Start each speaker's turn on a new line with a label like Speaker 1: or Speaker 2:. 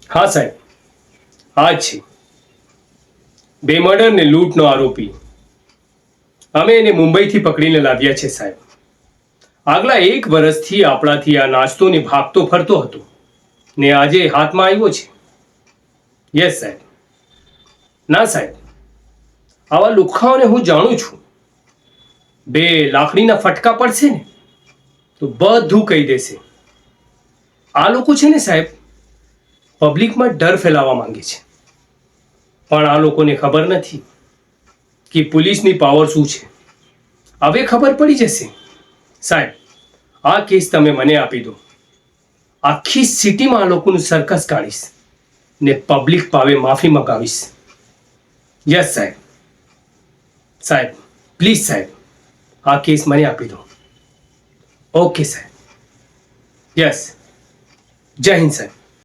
Speaker 1: હા સાહેબ, આ જ છે બે મર્ડર ને લૂંટનો આરોપી. અમે એને મુંબઈથી પકડીને લાવ્યા છે સાહેબ. આગલા 1 વર્ષથી આપણાથી આ નાસ્તો ને ભાગતો ફરતો હતો ને આજે હાથમાં આવ્યો છે. યસ સાહેબ. ના સાહેબ, આવા લુખ્ખાઓને હું જાણું છું. 2 લાકડીના ફટકા પડશે ને તો બધું કહી દેશે. આ લોકો છે ને સાહેબ, પબ્લિકમાં ડર ફેલાવવા માંગે છે, પણ આ લોકોને ખબર નથી કે પોલીસની પાવર શું છે. હવે ખબર પડી જશે સાહેબ. આ કેસ તમે મને આપી દો, આખી સિટીમાં આ લોકોનું સર્કસ કાઢીશ ને પબ્લિક પાવે માફી મગાવીશ. યસ સાહેબ. સાહેબ પ્લીઝ સાહેબ, આ કેસ મને આપી દો. ઓકે સાહેબ. યસ. જય હિન્દ સાહેબ.